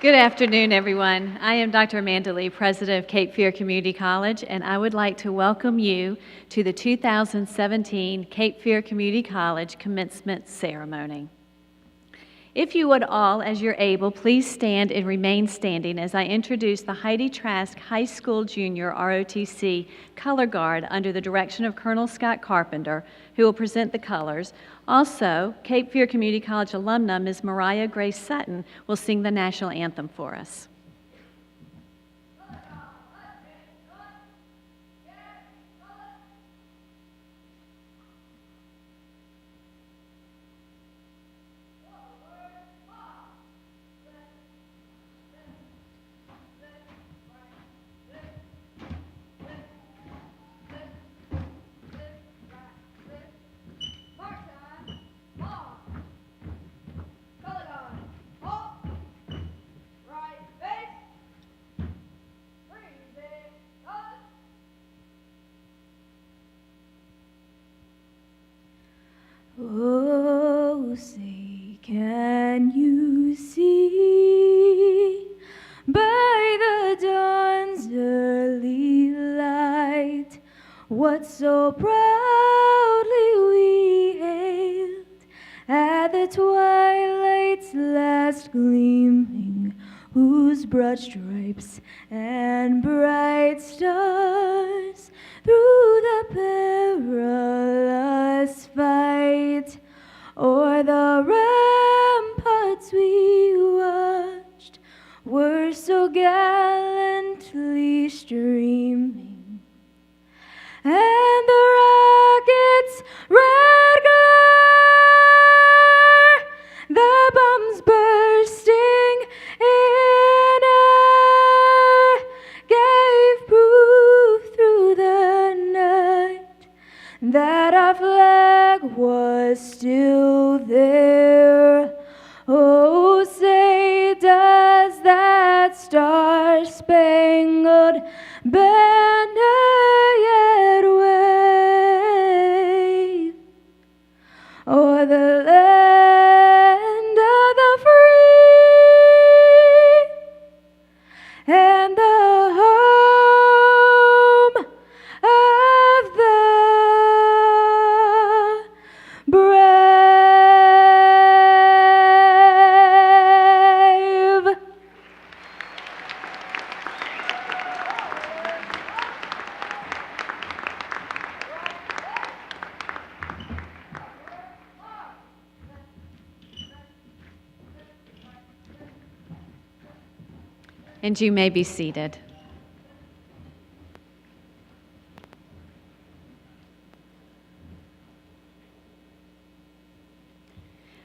Good afternoon, everyone. I am Dr. Amanda Lee, President of Cape Fear Community College, and I would like to welcome you to the 2017 Cape Fear Community College Commencement Ceremony. If you would all, as you're able, please stand and remain standing as I introduce the Heidi Trask High School Junior ROTC Color Guard under the direction of Colonel Scott Carpenter, who will present the colors. Also, Cape Fear Community College alumna Ms. Mariah Grace Sutton will sing the national anthem for us. Oh, say, can you see by the dawn's early light what so proudly we hailed at the twilight's last gleaming, whose broad stripes and bright stars through the perilous fight o'er the ramparts we watched were so gallantly streaming, and the rockets' red glare, the bombs bursting in air, gave proof through the night that our flag was still there. Oh, say, does that star-spangled banner yet wave o'er the land of the free and the home of the brave? And you may be seated.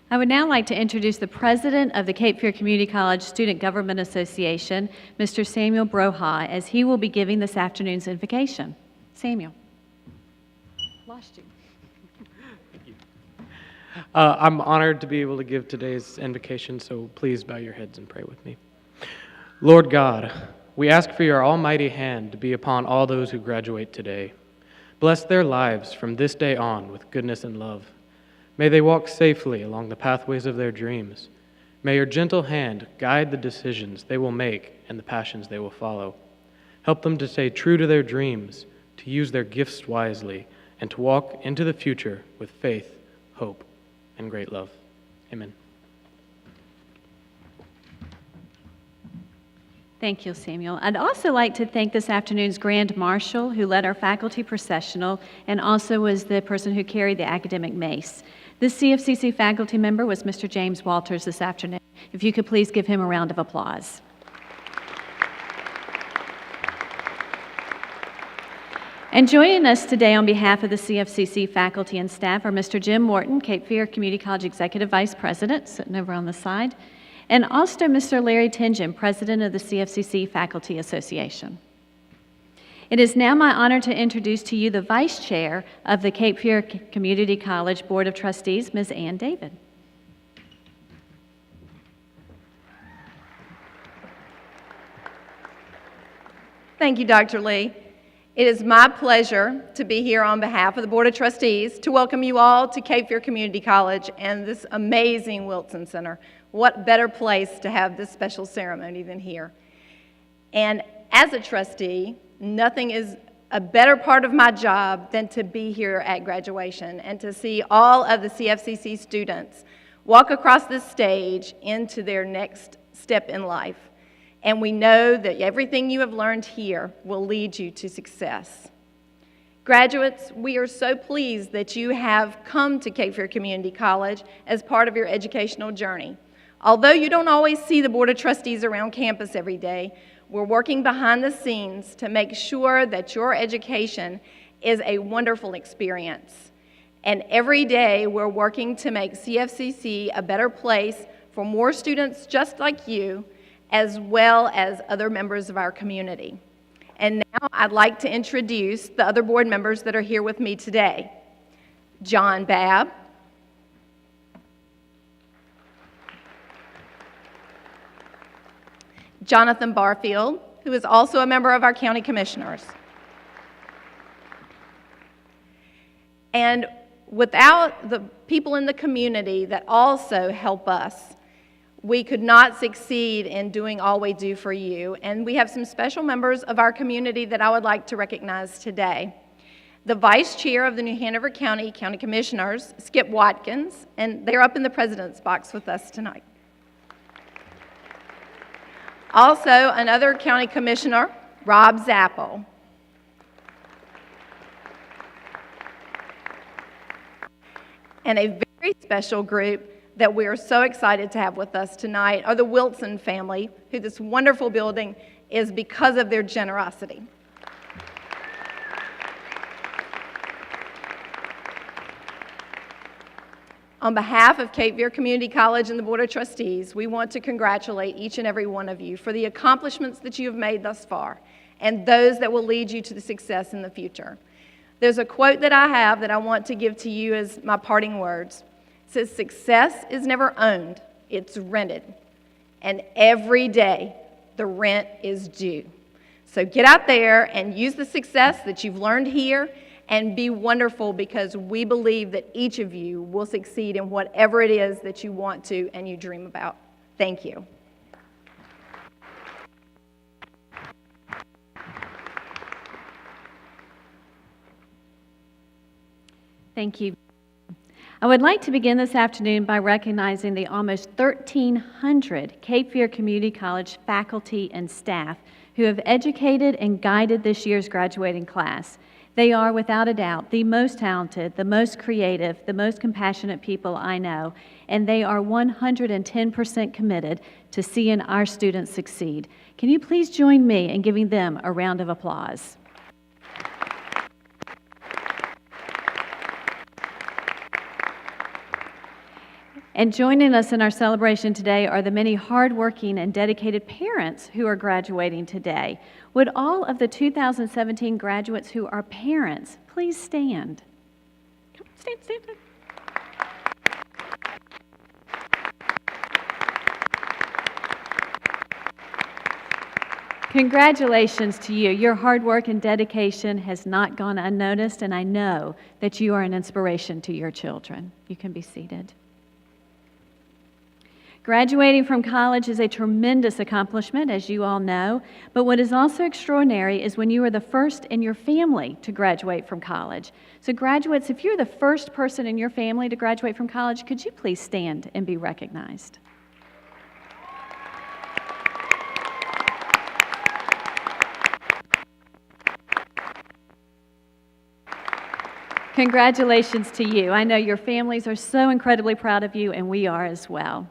I would now like to introduce the president of the Cape Fear Community College Student Government Association, Mr. Samuel Broha, as he will be giving this afternoon's invocation. Samuel. Lost you. Thank you. I'm honored to be able to give today's invocation, so please bow your heads and pray with me. Lord God, we ask for your almighty hand to be upon all those who graduate today. Bless their lives from this day on with goodness and love. May they walk safely along the pathways of their dreams. May your gentle hand guide the decisions they will make and the passions they will follow. Help them to stay true to their dreams, to use their gifts wisely, and to walk into the future with faith, hope, and great love. Amen. Thank you, Samuel. I'd also like to thank this afternoon's Grand Marshal, who led our faculty processional and also was the person who carried the academic mace. This CFCC faculty member was Mr. James Walters this afternoon. If you could please give him a round of applause. And joining us today on behalf of the CFCC faculty and staff are Mr. Jim Morton, Cape Fear Community College Executive Vice President, sitting over on the side, and also Mr. Larry Tingen, President of the CFCC Faculty Association. It is now my honor to introduce to you the Vice Chair of the Cape Fear Community College Board of Trustees, Ms. Ann David. Thank you, Dr. Lee. It is my pleasure to be here on behalf of the Board of Trustees to welcome you all to Cape Fear Community College and this amazing Wilson Center. What better place to have this special ceremony than here? And as a trustee, nothing is a better part of my job than to be here at graduation and to see all of the CFCC students walk across this stage into their next step in life. And we know that everything you have learned here will lead you to success. Graduates, we are so pleased that you have come to Cape Fear Community College as part of your educational journey. Although you don't always see the Board of Trustees around campus every day, we're working behind the scenes to make sure that your education is a wonderful experience. And every day we're working to make CFCC a better place for more students just like you, as well as other members of our community. And now I'd like to introduce the other board members that are here with me today. John Babb, Jonathan Barfield, who is also a member of our county commissioners. And without the people in the community that also help us, we could not succeed in doing all we do for you. And we have some special members of our community that I would like to recognize today. The Vice Chair of the New Hanover County Commissioners, Skip Watkins, and they're up in the President's box with us tonight. Also, another County Commissioner, Rob Zappel. And a very special group that we are so excited to have with us tonight are the Wilson family, who this wonderful building is because of their generosity. On behalf of Cape Fear Community College and the Board of Trustees, we want to congratulate each and every one of you for the accomplishments that you have made thus far and those that will lead you to the success in the future. There's a quote that I have that I want to give to you as my parting words. It says, "Success is never owned, it's rented. And every day, the rent is due." So get out there and use the success that you've learned here and be wonderful, because we believe that each of you will succeed in whatever it is that you want to and you dream about. Thank you. Thank you. I would like to begin this afternoon by recognizing the almost 1,300 Cape Fear Community College faculty and staff who have educated and guided this year's graduating class. They are, without a doubt, the most talented, the most creative, the most compassionate people I know, and they are 110% committed to seeing our students succeed. Can you please join me in giving them a round of applause? And joining us in our celebration today are the many hardworking and dedicated parents who are graduating today. Would all of the 2017 graduates who are parents please stand? Come on, stand, stand, stand. Congratulations to you. Your hard work and dedication has not gone unnoticed, and I know that you are an inspiration to your children. You can be seated. Graduating from college is a tremendous accomplishment, as you all know, but what is also extraordinary is when you are the first in your family to graduate from college. So graduates, if you're the first person in your family to graduate from college, could you please stand and be recognized? Congratulations to you. I know your families are so incredibly proud of you, and we are as well.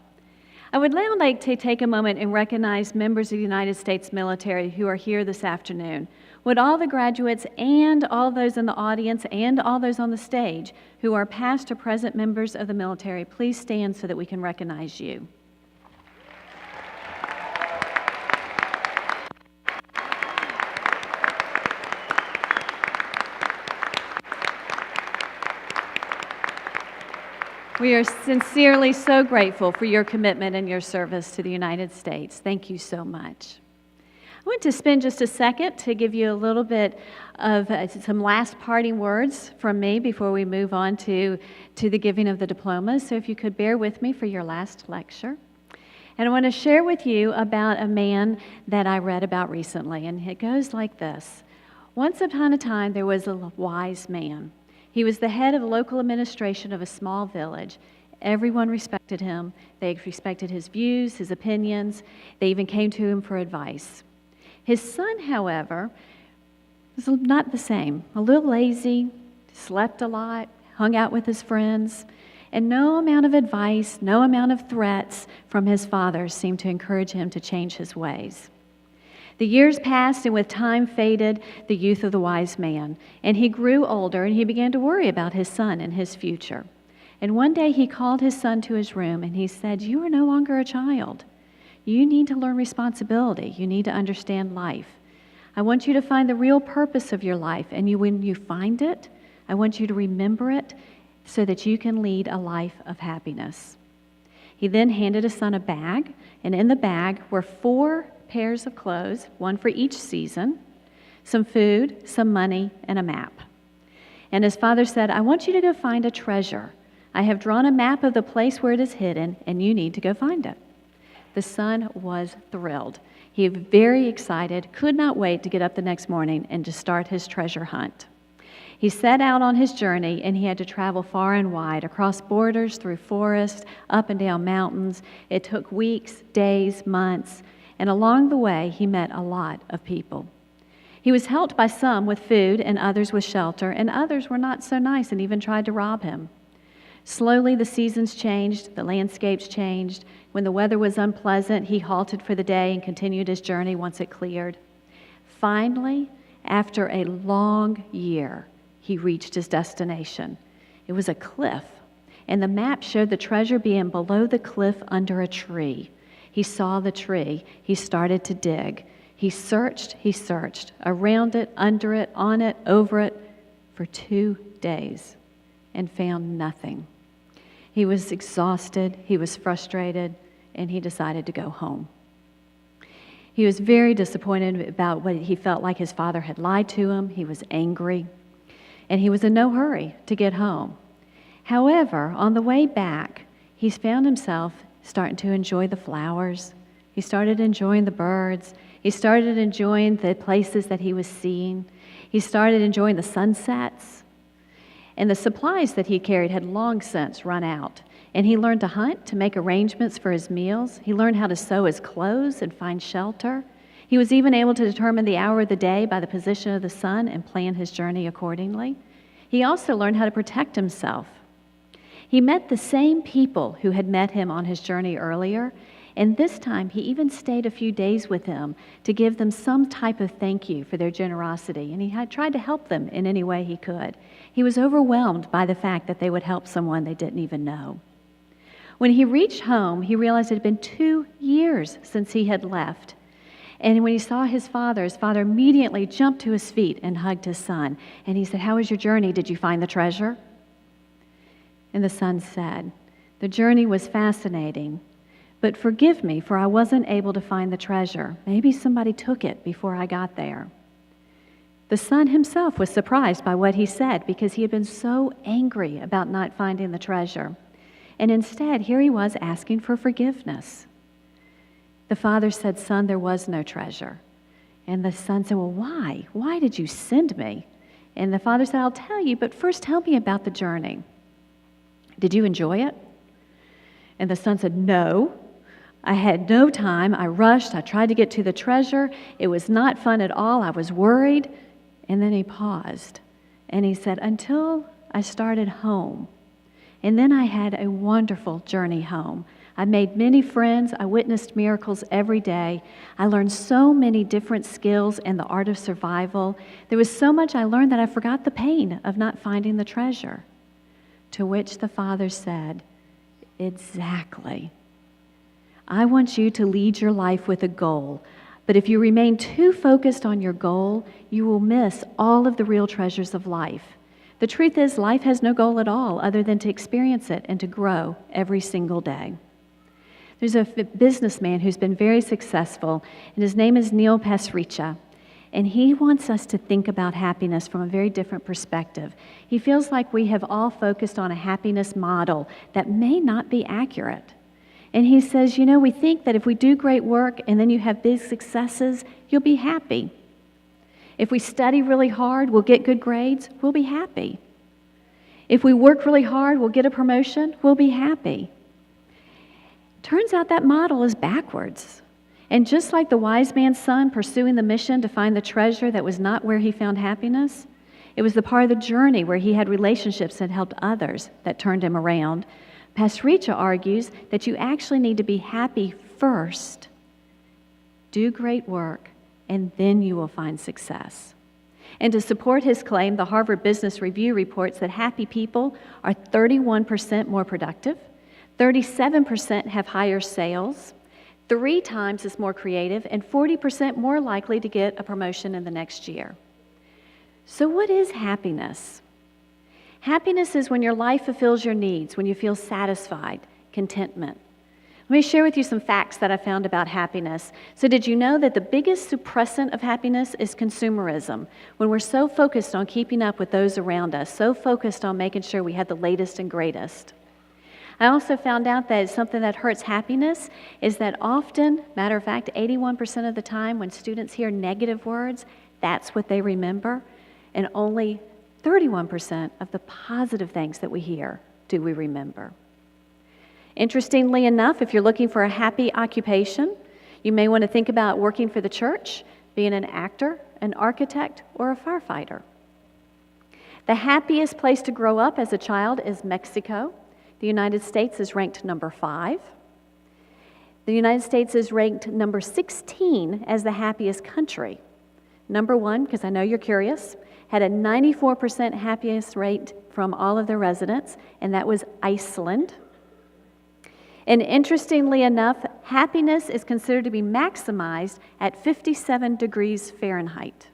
I would now like to take a moment and recognize members of the United States military who are here this afternoon. Would all the graduates and all those in the audience and all those on the stage who are past or present members of the military please stand so that we can recognize you? We are sincerely so grateful for your commitment and your service to the United States. Thank you so much. I want to spend just a second to give you a little bit of some last parting words from me before we move on to the giving of the diplomas. So if you could bear with me for your last lecture. And I want to share with you about a man that I read about recently, and it goes like this. Once upon a time, there was a wise man. He was the head of the local administration of a small village. Everyone respected him. They respected his views, his opinions. They even came to him for advice. His son, however, was not the same. A little lazy, slept a lot, hung out with his friends, and no amount of advice, no amount of threats from his father seemed to encourage him to change his ways. The years passed, and with time faded the youth of the wise man, and he grew older, and he began to worry about his son and his future. And one day he called his son to his room, and he said, "You are no longer a child. You need to learn responsibility. You need to understand life. I want you to find the real purpose of your life, and when you find it, I want you to remember it so that you can lead a life of happiness." He then handed his son a bag, and in the bag were 4 pairs of clothes, one for each season, some food, some money, and a map. And his father said, "I want you to go find a treasure. I have drawn a map of the place where it is hidden, and you need to go find it." The son was thrilled. He was very excited, could not wait to get up the next morning and to start his treasure hunt. He set out on his journey, and he had to travel far and wide, across borders, through forests, up and down mountains. It took weeks, days, months, and along the way, he met a lot of people. He was helped by some with food and others with shelter, and others were not so nice and even tried to rob him. Slowly, the seasons changed, the landscapes changed. When the weather was unpleasant, he halted for the day and continued his journey once it cleared. Finally, after a long year, he reached his destination. It was a cliff, and the map showed the treasure being below the cliff under a tree. He saw the tree. He started to dig. He searched, around it, under it, on it, over it, for 2 days, and found nothing. He was exhausted, he was frustrated, and he decided to go home. He was very disappointed about what he felt like his father had lied to him. He was angry, and he was in no hurry to get home. However, on the way back, he found himself starting to enjoy the flowers. He started enjoying the birds. He started enjoying the places that he was seeing. He started enjoying the sunsets. And the supplies that he carried had long since run out. And he learned to hunt, to make arrangements for his meals. He learned how to sew his clothes and find shelter. He was even able to determine the hour of the day by the position of the sun and plan his journey accordingly. He also learned how to protect himself. He met the same people who had met him on his journey earlier, and this time he even stayed a few days with them to give them some type of thank you for their generosity, and he had tried to help them in any way he could. He was overwhelmed by the fact that they would help someone they didn't even know. When he reached home, he realized it had been 2 years since he had left. And when he saw his father immediately jumped to his feet and hugged his son. And he said, "How was your journey? Did you find the treasure?" And the son said, "The journey was fascinating, but forgive me, for I wasn't able to find the treasure. Maybe somebody took it before I got there." The son himself was surprised by what he said because he had been so angry about not finding the treasure. And instead, here he was asking for forgiveness. The father said, "Son, there was no treasure." And the son said, "Well, why? Why did you send me?" And the father said, "I'll tell you, but first tell me about the journey. Did you enjoy it?" And the son said, "No. I had no time. I rushed. I tried to get to the treasure. It was not fun at all. I was worried." And then he paused, and he said, "Until I started home. And then I had a wonderful journey home. I made many friends. I witnessed miracles every day. I learned so many different skills and the art of survival. There was so much I learned that I forgot the pain of not finding the treasure." To which the father said, "Exactly. I want you to lead your life with a goal. But if you remain too focused on your goal, you will miss all of the real treasures of life. The truth is, life has no goal at all other than to experience it and to grow every single day." There's a businessman who's been very successful, and his name is Neil Pasricha. And he wants us to think about happiness from a very different perspective. He feels like we have all focused on a happiness model that may not be accurate. And he says, we think that if we do great work and then you have big successes, you'll be happy. If we study really hard, we'll get good grades, we'll be happy. If we work really hard, we'll get a promotion, we'll be happy. Turns out that model is backwards. And just like the wise man's son pursuing the mission to find the treasure that was not where he found happiness, it was the part of the journey where he had relationships that helped others that turned him around. Pasricha argues that you actually need to be happy first, do great work, and then you will find success. And to support his claim, the Harvard Business Review reports that happy people are 31% more productive, 37% have higher sales, 3 times as more creative, and 40% more likely to get a promotion in the next year. So what is happiness? Happiness is when your life fulfills your needs, when you feel satisfied, contentment. Let me share with you some facts that I found about happiness. So did you know that the biggest suppressant of happiness is consumerism? When we're so focused on keeping up with those around us, so focused on making sure we have the latest and greatest. I also found out that something that hurts happiness is that often, matter of fact, 81% of the time when students hear negative words, that's what they remember, and only 31% of the positive things that we hear do we remember. Interestingly enough, if you're looking for a happy occupation, you may want to think about working for the church, being an actor, an architect, or a firefighter. The happiest place to grow up as a child is Mexico. The United States is ranked number 5. The United States is ranked number 16 as the happiest country. Number 1, because I know you're curious, had a 94% happiest rate from all of their residents, and that was Iceland. And interestingly enough, happiness is considered to be maximized at 57 degrees Fahrenheit.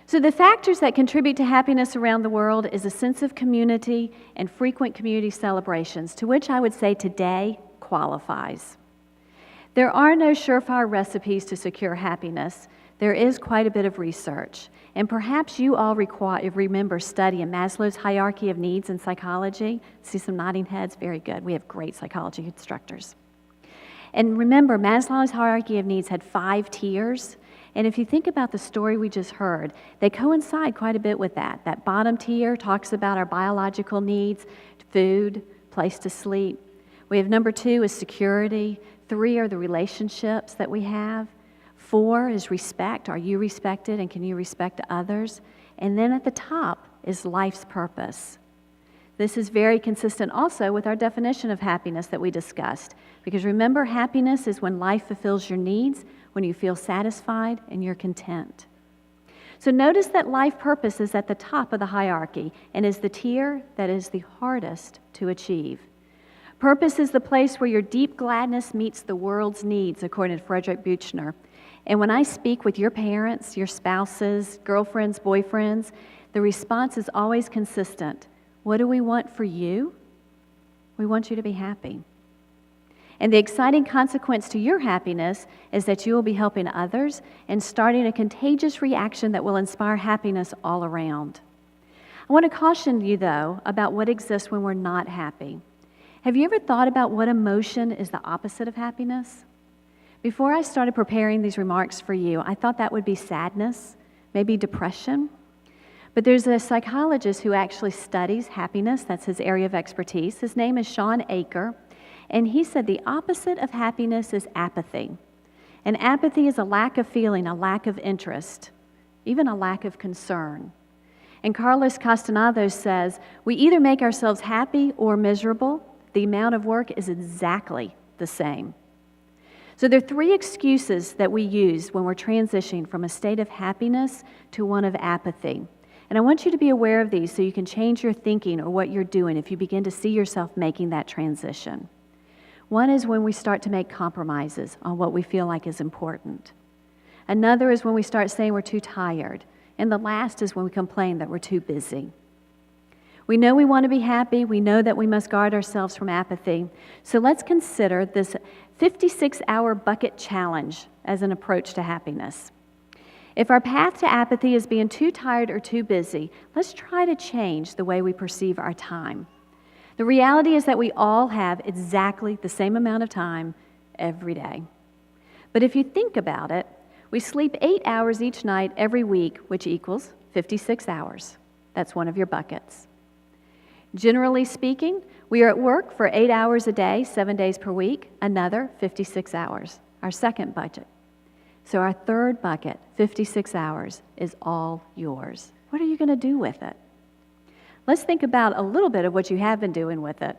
So the factors that contribute to happiness around the world is a sense of community and frequent community celebrations, to which I would say today qualifies. There are no surefire recipes to secure happiness. There is quite a bit of research. And perhaps you all remember studying Maslow's hierarchy of needs in psychology. See some nodding heads? Very good. We have great psychology instructors. And remember, Maslow's hierarchy of needs had 5 tiers. And if you think about the story we just heard, they coincide quite a bit with that. That bottom tier talks about our biological needs, food, place to sleep. We have number 2 is security. 3 are the relationships that we have. 4 is respect. Are you respected and can you respect others? And then at the top is life's purpose. This is very consistent also with our definition of happiness that we discussed. Because remember, happiness is when life fulfills your needs, when you feel satisfied and you're content. So notice that life purpose is at the top of the hierarchy and is the tier that is the hardest to achieve. Purpose is the place where your deep gladness meets the world's needs, according to Frederick Buechner. And when I speak with your parents, your spouses, girlfriends, boyfriends, the response is always consistent. What do we want for you? We want you to be happy. And the exciting consequence to your happiness is that you will be helping others and starting a contagious reaction that will inspire happiness all around. I want to caution you, though, about what exists when we're not happy. Have you ever thought about what emotion is the opposite of happiness? Before I started preparing these remarks for you, I thought that would be sadness, maybe depression. But there's a psychologist who actually studies happiness. That's his area of expertise. His name is Sean Aker. And he said the opposite of happiness is apathy. And apathy is a lack of feeling, a lack of interest, even a lack of concern. And Carlos Castaneda says, we either make ourselves happy or miserable. The amount of work is exactly the same. So there are 3 excuses that we use when we're transitioning from a state of happiness to one of apathy. And I want you to be aware of these so you can change your thinking or what you're doing if you begin to see yourself making that transition. One is when we start to make compromises on what we feel like is important. Another is when we start saying we're too tired. And the last is when we complain that we're too busy. We know we want to be happy. We know that we must guard ourselves from apathy. So let's consider this 56-hour bucket challenge as an approach to happiness. If our path to apathy is being too tired or too busy, let's try to change the way we perceive our time. The reality is that we all have exactly the same amount of time every day. But if you think about it, we sleep 8 hours each night every week, which equals 56 hours. That's one of your buckets. Generally speaking, we are at work for 8 hours a day, 7 days per week, another 56 hours, our second budget. So our third bucket, 56 hours, is all yours. What are you going to do with it? Let's think about a little bit of what you have been doing with it.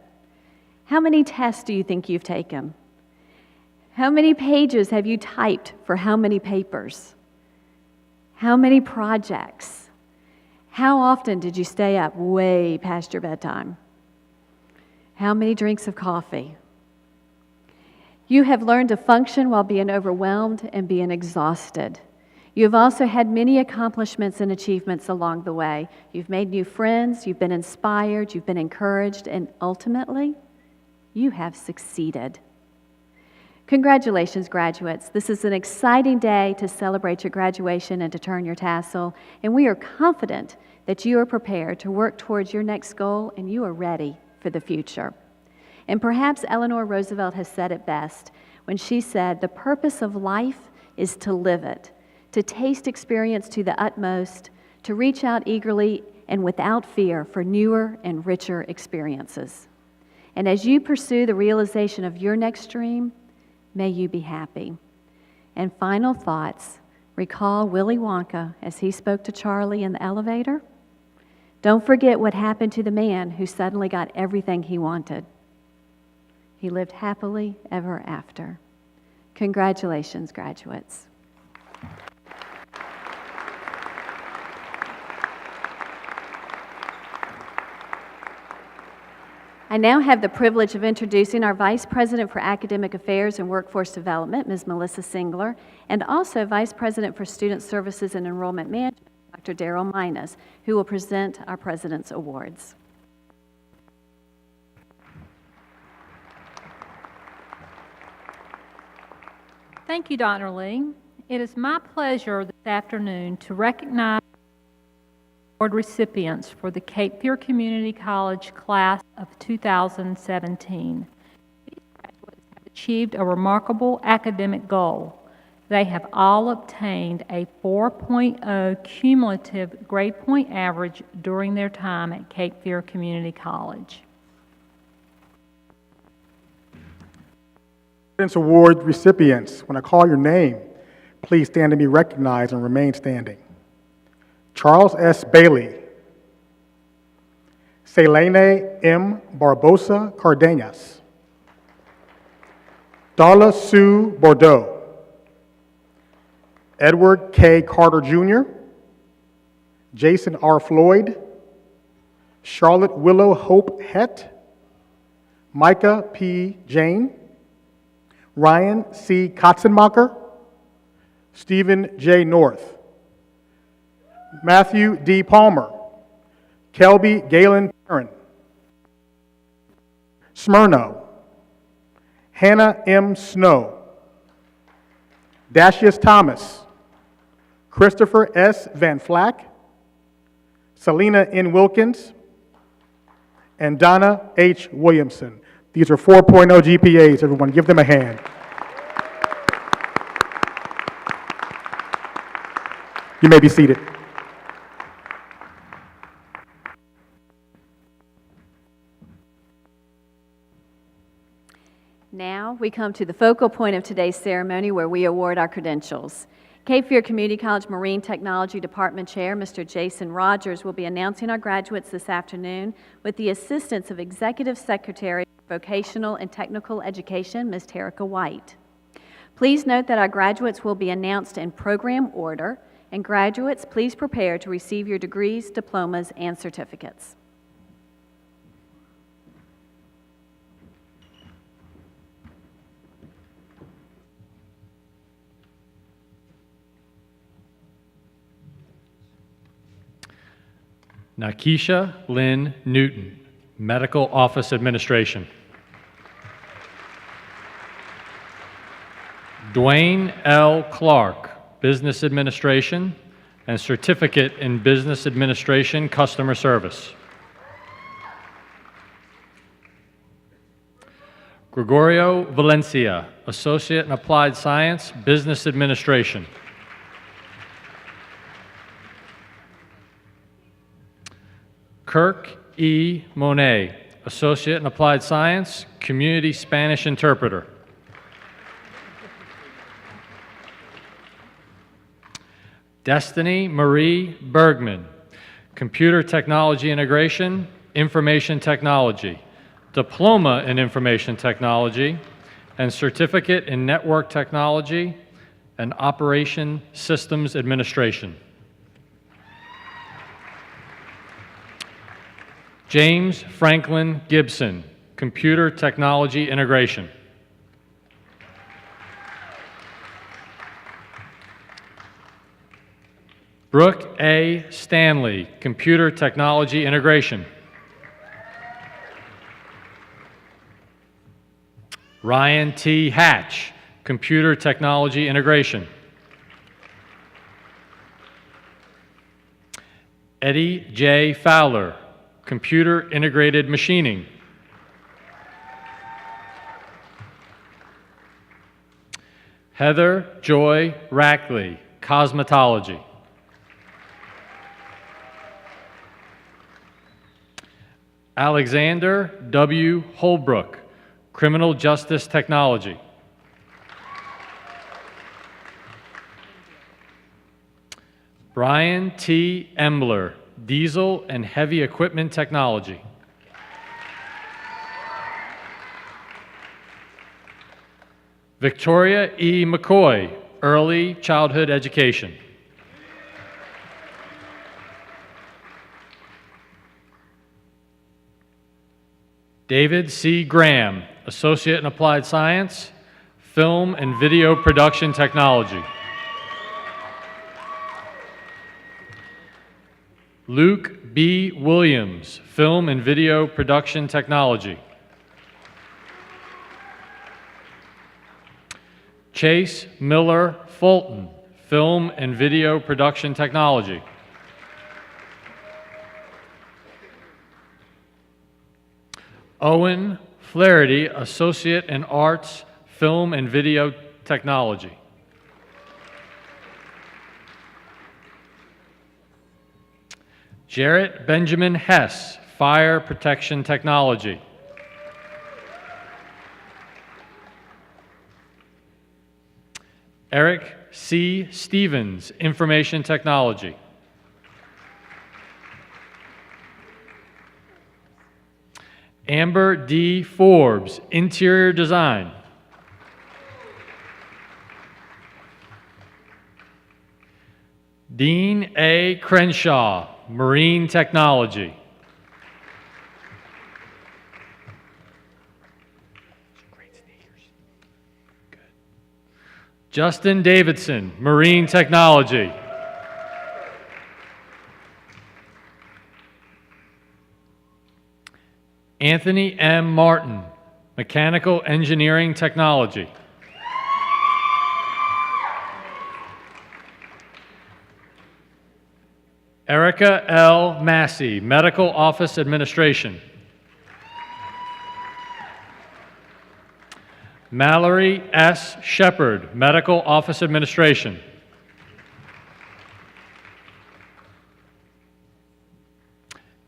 How many tests do you think you've taken? How many pages have you typed for how many papers? How many projects? How often did you stay up way past your bedtime? How many drinks of coffee? You have learned to function while being overwhelmed and being exhausted. You have also had many accomplishments and achievements along the way. You've made new friends, you've been inspired, you've been encouraged, and ultimately, you have succeeded. Congratulations, graduates. This is an exciting day to celebrate your graduation and to turn your tassel, and we are confident that you are prepared to work towards your next goal and you are ready for the future. And perhaps Eleanor Roosevelt has said it best when she said, "The purpose of life is to live it, to taste experience to the utmost, to reach out eagerly and without fear for newer and richer experiences." And as you pursue the realization of your next dream, may you be happy. And final thoughts, recall Willy Wonka as he spoke to Charlie in the elevator. Don't forget what happened to the man who suddenly got everything he wanted. He lived happily ever after. Congratulations, graduates. I now have the privilege of introducing our Vice President for Academic Affairs and Workforce Development, Ms. Melissa Singler, and also Vice President for Student Services and Enrollment Management, Dr. Daryl Minas, who will present our President's Awards. Thank you, Dr. Lee. It is my pleasure this afternoon to recognize award recipients for the Cape Fear Community College class of 2017. These graduates have achieved a remarkable academic goal. They have all obtained a 4.0 cumulative grade point average during their time at Cape Fear Community College. President's Award recipients, when I call your name, please stand and be recognized and remain standing. Charles S. Bailey, Selene M. Barbosa Cardenas, Darla Sue Bordeaux, Edward K. Carter Jr., Jason R. Floyd, Charlotte Willow Hope Hett, Micah P. Jane, Ryan C. Katzenmacher, Stephen J. North, Matthew D. Palmer, Kelby Galen Perrin, Smyrno, Hannah M. Snow, Dashius Thomas, Christopher S. Van Flack, Selena N. Wilkins, and Donna H. Williamson. These are 4.0 GPAs, everyone. Give them a hand. You may be seated. Now we come to the focal point of today's ceremony where we award our credentials. Cape Fear Community College Marine Technology Department Chair, Mr. Jason Rogers, will be announcing our graduates this afternoon with the assistance of Executive Secretary for Vocational and Technical Education, Ms. Terica White. Please note that our graduates will be announced in program order, and graduates, please prepare to receive your degrees, diplomas, and certificates. Nakisha Lynn Newton, Medical Office Administration. Dwayne L. Clark, Business Administration and Certificate in Business Administration Customer Service. Gregorio Valencia, Associate in Applied Science, Business Administration. Kirk E. Monet, Associate in Applied Science, Community Spanish Interpreter. Destiny Marie Bergman, Computer Technology Integration, Information Technology, Diploma in Information Technology, and Certificate in Network Technology and Operation Systems Administration. James Franklin Gibson, Computer Technology Integration. Brooke A. Stanley, Computer Technology Integration. Ryan T. Hatch, Computer Technology Integration. Eddie J. Fowler, Computer Integrated Machining. Heather Joy Rackley, Cosmetology. Alexander W. Holbrook, Criminal Justice Technology. Brian T. Embler, Diesel and Heavy Equipment Technology. Victoria E. McCoy, Early Childhood Education. David C. Graham, Associate in Applied Science, Film and Video Production Technology. Luke B. Williams, Film and Video Production Technology. Chase Miller Fulton, Film and Video Production Technology. Owen Flaherty, Associate in Arts, Film and Video Technology. Jarrett Benjamin Hess, Fire Protection Technology. Eric C. Stevens, Information Technology. Amber D. Forbes, Interior Design. Dean A. Crenshaw, Marine Technology. Justin Davidson, Marine Technology. Anthony M. Martin, Mechanical Engineering Technology. Erica L. Massey, Medical Office Administration. Mallory S. Shepard, Medical Office Administration.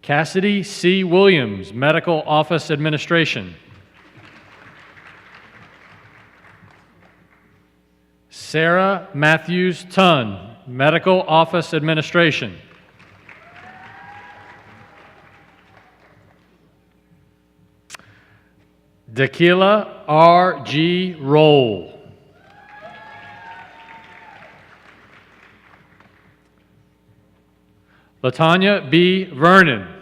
Cassidy C. Williams, Medical Office Administration. Sarah Matthews Tunn, Medical Office Administration. Dakila R. G. Roll. Latanya B. Vernon.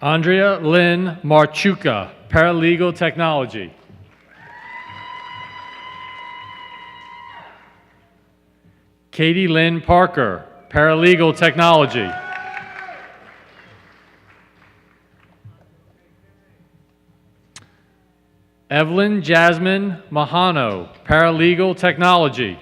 Andrea Lynn Marchuka, Paralegal Technology. Katie Lynn Parker, Paralegal Technology. Evelyn Jasmine Mahano, Paralegal Technology.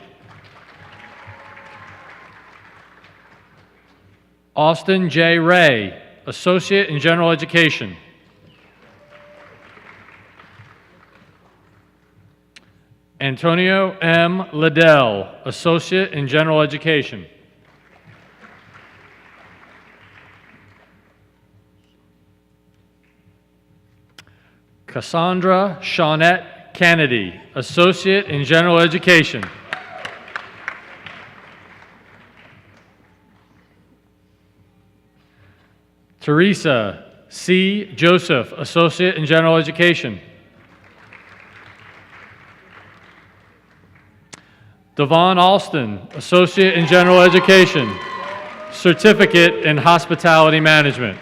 Austin J. Ray, Associate in General Education. Antonio M. Liddell, Associate in General Education. Cassandra Shawnette Kennedy, Associate in General Education. Teresa C. Joseph, Associate in General Education. Devon Alston, Associate in General Education, Certificate in Hospitality Management.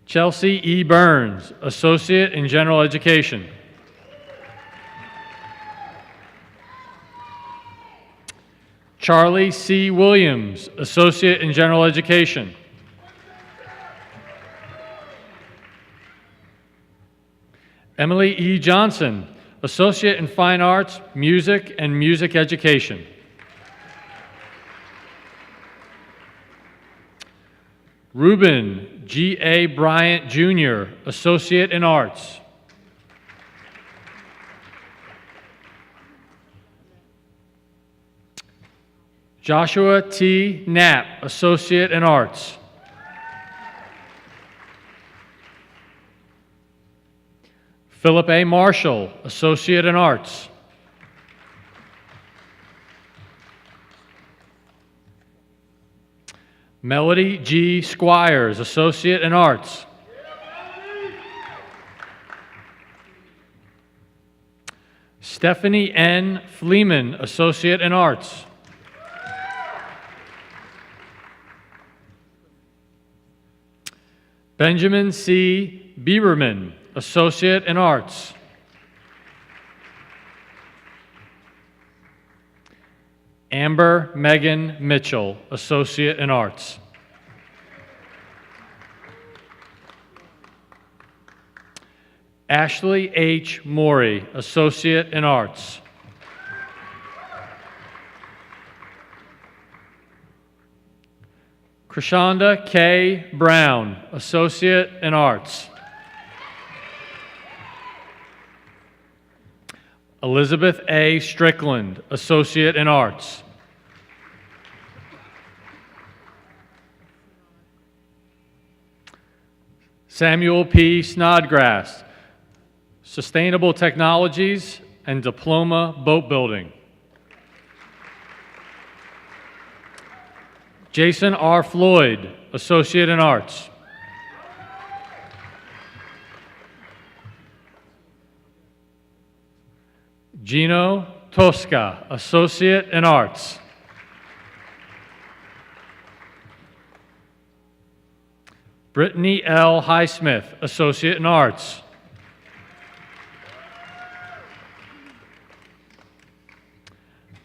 Chelsea E. Burns, Associate in General Education. Charlie C. Williams, Associate in General Education. Emily E. Johnson, Associate in Fine Arts, Music, and Music Education. Ruben G. A. Bryant, Jr., Associate in Arts. Joshua T. Knapp, Associate in Arts. Philip A. Marshall, Associate in Arts. Melody G. Squires, Associate in Arts. Stephanie N. Fleeman, Associate in Arts. Benjamin C. Bieberman, Associate in Arts. Amber Megan Mitchell, Associate in Arts. Ashley H. Morey, Associate in Arts. Krishanda K. Brown, Associate in Arts. Elizabeth A. Strickland, Associate in Arts. Samuel P. Snodgrass, Sustainable Technologies and Diploma Boat Building. Jason R. Floyd, Associate in Arts. Gino Tosca, Associate in Arts. Brittany L. Highsmith, Associate in Arts.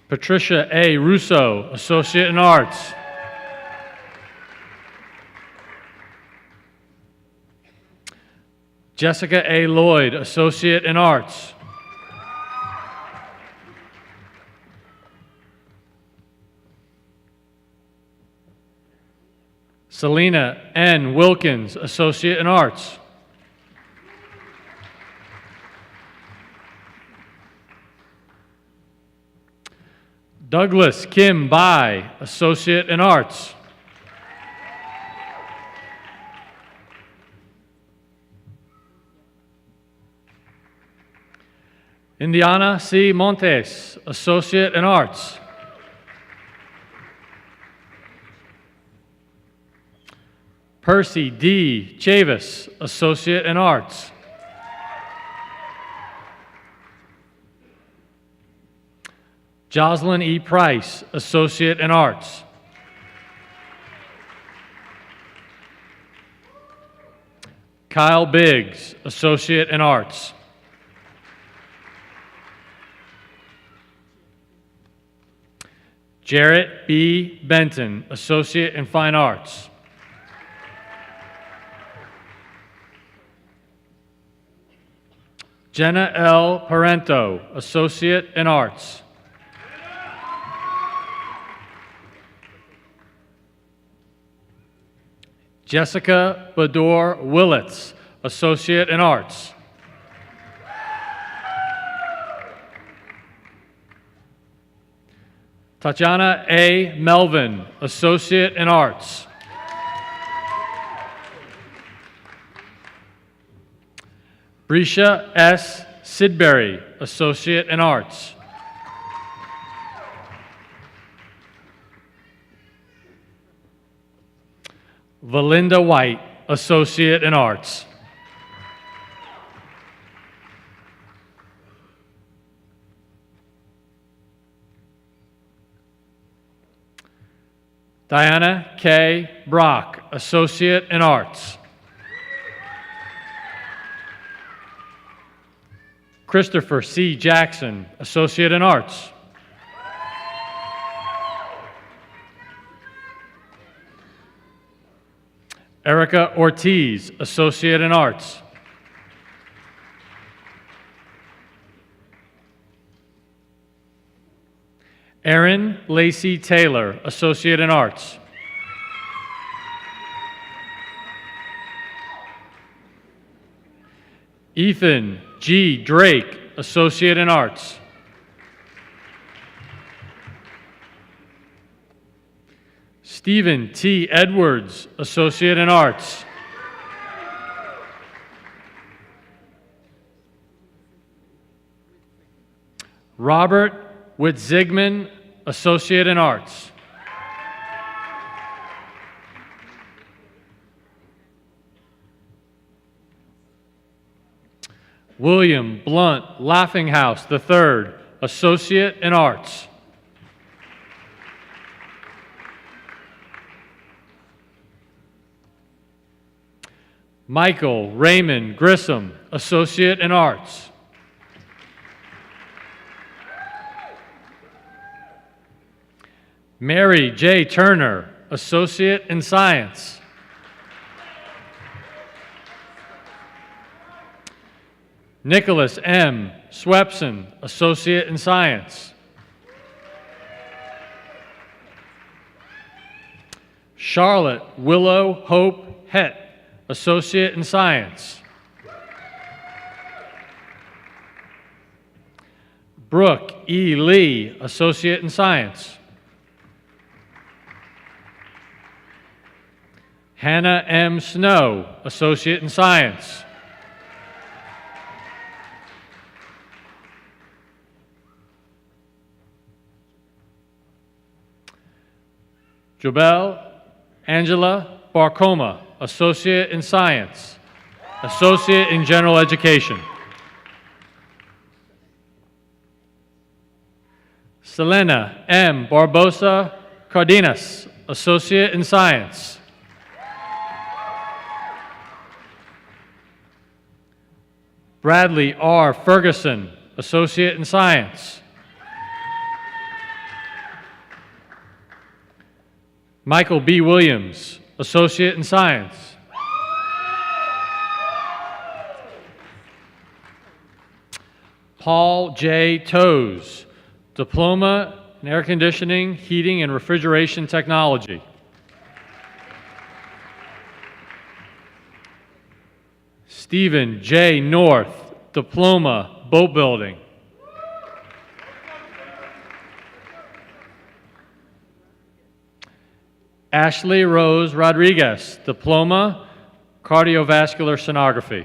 Patricia A. Russo, Associate in Arts. Jessica A. Lloyd, Associate in Arts. Selena N. Wilkins, Associate in Arts. Douglas Kim Bai, Associate in Arts. Indiana C. Montes, Associate in Arts. Percy D. Chavis, Associate in Arts. Jocelyn E. Price, Associate in Arts. Kyle Biggs, Associate in Arts. Jarrett B. Benton, Associate in Fine Arts. Jenna L. Parento, Associate in Arts. Jessica Bador Willits, Associate in Arts. Tatiana A. Melvin, Associate in Arts. Brescia S. Sidbury, Associate in Arts. Valinda White, Associate in Arts. Diana K. Brock, Associate in Arts. Christopher C. Jackson, Associate in Arts. Erica Ortiz, Associate in Arts. Erin Lacey Taylor, Associate in Arts. Ethan G. Drake, Associate in Arts. Stephen T. Edwards, Associate in Arts. Robert Witzigman, Associate in Arts. William Blunt Laughinghouse III, Associate in Arts. Michael Raymond Grissom, Associate in Arts. Mary J. Turner, Associate in Science. Nicholas M. Swepson, Associate in Science. Charlotte Willow Hope Hett, Associate in Science. Brooke E. Lee, Associate in Science. Hannah M. Snow, Associate in Science. Jobel Angela Barcoma, Associate in Science, Associate in General Education. Selena M. Barbosa Cardenas, Associate in Science. Bradley R. Ferguson, Associate in Science. Michael B. Williams, Associate in Science. Paul J. Toes, Diploma in Air Conditioning, Heating, and Refrigeration Technology. Stephen J. North, Diploma, Boat Building. Ashley Rose Rodriguez, Diploma, Cardiovascular Sonography.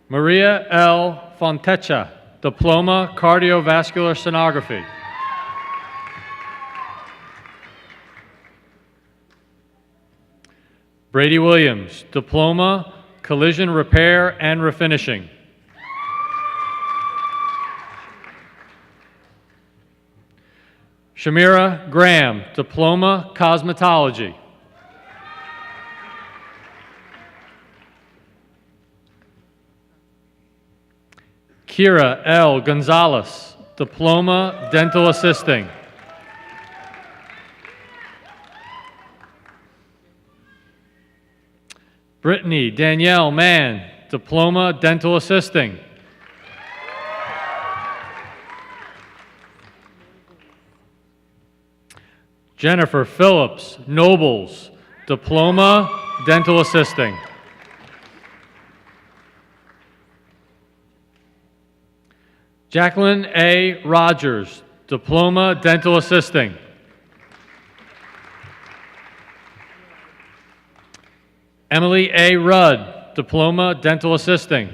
Maria L. Fontecha, Diploma, Cardiovascular Sonography. Brady Williams, Diploma, Collision Repair and Refinishing. Shamira Graham, Diploma Cosmetology. Kira L. Gonzalez, Diploma Dental Assisting. Brittany Danielle Mann, Diploma Dental Assisting. Jennifer Phillips Nobles, Diploma Dental Assisting. Jacqueline A. Rogers, Diploma Dental Assisting. Emily A. Rudd, Diploma Dental Assisting.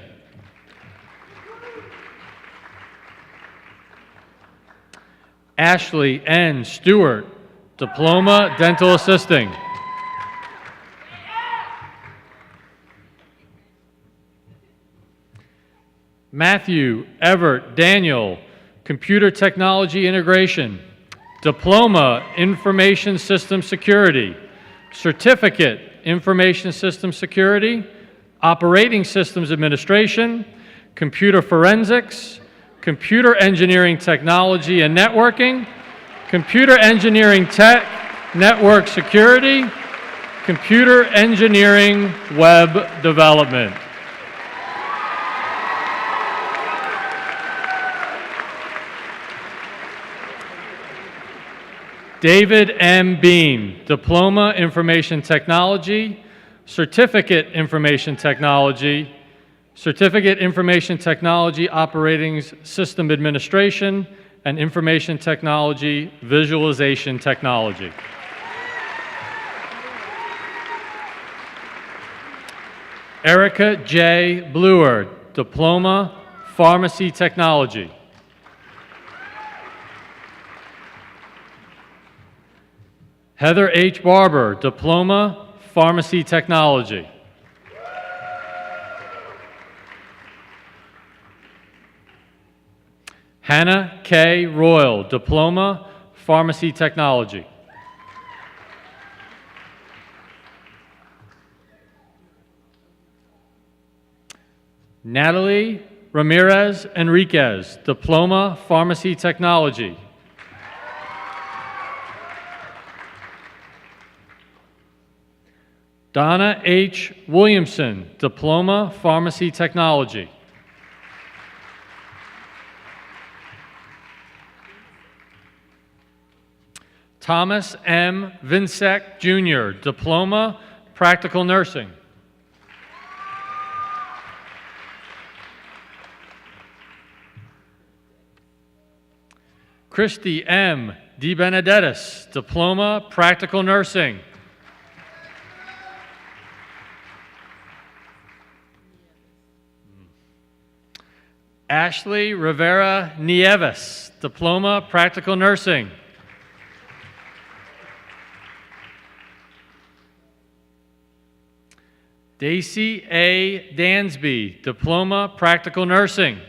Ashley N. Stewart, Diploma Dental Assisting. Matthew Everett Daniel, Computer Technology Integration, Diploma Information System Security, Certificate Information System Security, Operating Systems Administration, Computer Forensics, Computer Engineering Technology and Networking, Computer Engineering Tech, Network Security, Computer Engineering Web Development. David M. Beam, Diploma Information Technology, Certificate Information Technology, Certificate Information Technology Operating System Administration, and Information Technology Visualization Technology. Erica J. Bluer, Diploma Pharmacy Technology. Heather H. Barber, Diploma Pharmacy Technology. Hannah K. Royal, Diploma Pharmacy Technology. Natalie Ramirez Enriquez, Diploma Pharmacy Technology. Donna H. Williamson, Diploma Pharmacy Technology. Thomas M. Vinsek, Jr., Diploma Practical Nursing. Christy M. DeBenedettis, Diploma Practical Nursing. Ashley Rivera Nieves, Diploma Practical Nursing. Daisy A. Dansby, Diploma Practical Nursing.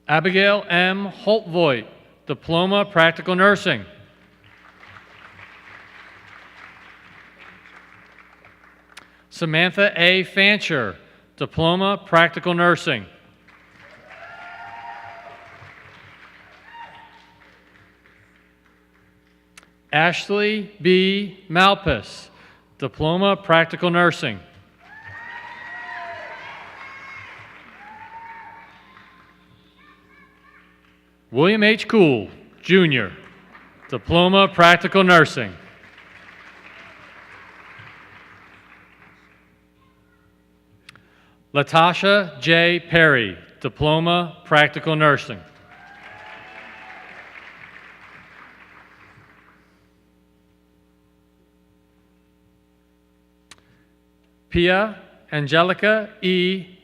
Abigail M. Holtvoigt, Diploma Practical Nursing. Samantha A. Fancher, Diploma Practical Nursing. Ashley B. Malpas, Diploma Practical Nursing. William H. Cool, Jr., Diploma Practical Nursing. Latasha J. Perry, Diploma Practical Nursing. Pia Angelica E.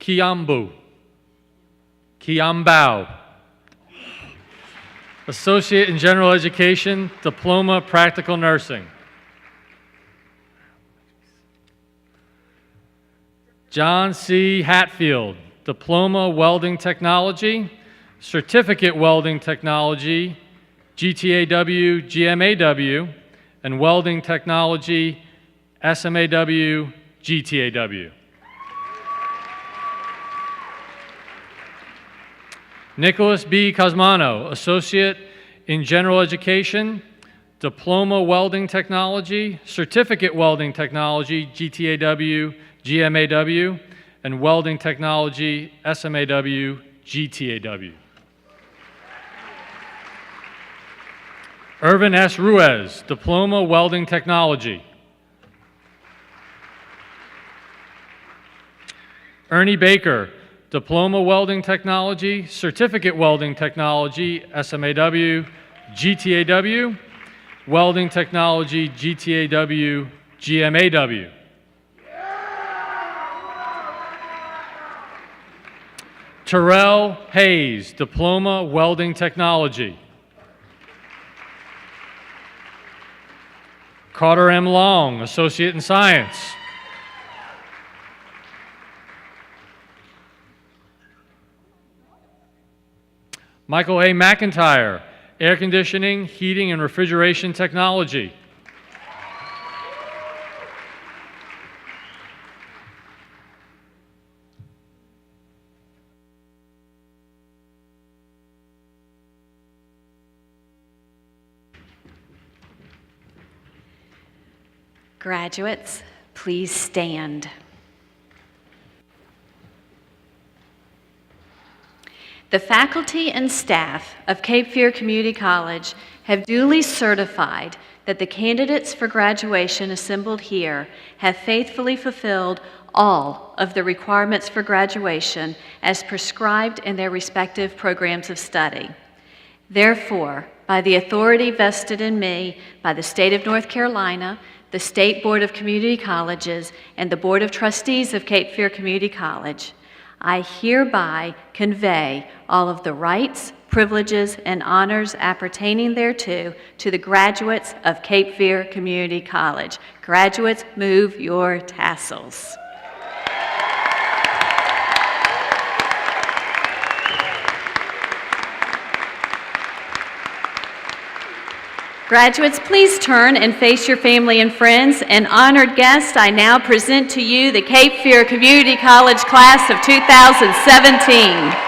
Kiambao, Associate in General Education, Diploma Practical Nursing. John C. Hatfield, Diploma Welding Technology, Certificate Welding Technology, GTAW, GMAW, and Welding Technology, SMAW, GTAW. Nicholas B. Cosmano, Associate in General Education, Diploma Welding Technology, Certificate Welding Technology, GTAW, GMAW, and Welding Technology, SMAW, GTAW. Irvin S. Ruiz, Diploma Welding Technology. Ernie Baker, Diploma Welding Technology, Certificate Welding Technology, SMAW, GTAW, Welding Technology, GTAW, GMAW. Terrell Hayes, Diploma Welding Technology. Carter M. Long, Associate in Science. Michael A. McIntyre, Air Conditioning, Heating, and Refrigeration Technology. Graduates, please stand. The faculty and staff of Cape Fear Community College have duly certified that the candidates for graduation assembled here have faithfully fulfilled all of the requirements for graduation as prescribed in their respective programs of study. Therefore, by the authority vested in me by the State of North Carolina, the State Board of Community Colleges, and the Board of Trustees of Cape Fear Community College, I hereby convey all of the rights, privileges, and honors appertaining thereto to the graduates of Cape Fear Community College. Graduates, move your tassels. Graduates, please turn and face your family and friends. And honored guests, I now present to you the Cape Fear Community College class of 2017.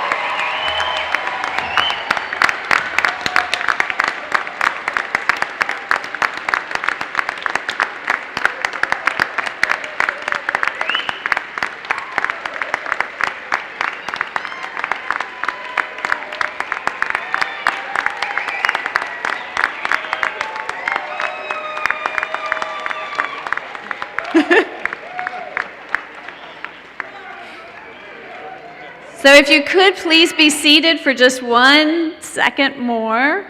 So if you could please be seated for just 1 second more.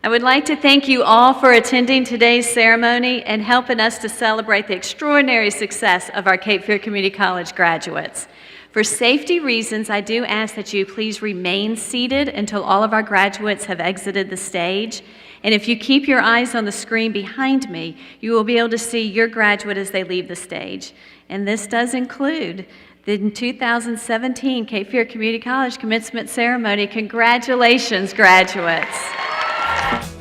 I would like to thank you all for attending today's ceremony and helping us to celebrate the extraordinary success of our Cape Fear Community College graduates. For safety reasons, I do ask that you please remain seated until all of our graduates have exited the stage. And if you keep your eyes on the screen behind me, you will be able to see your graduate as they leave the stage. And this does include the 2017 Cape Fear Community College Commencement Ceremony. Congratulations, graduates.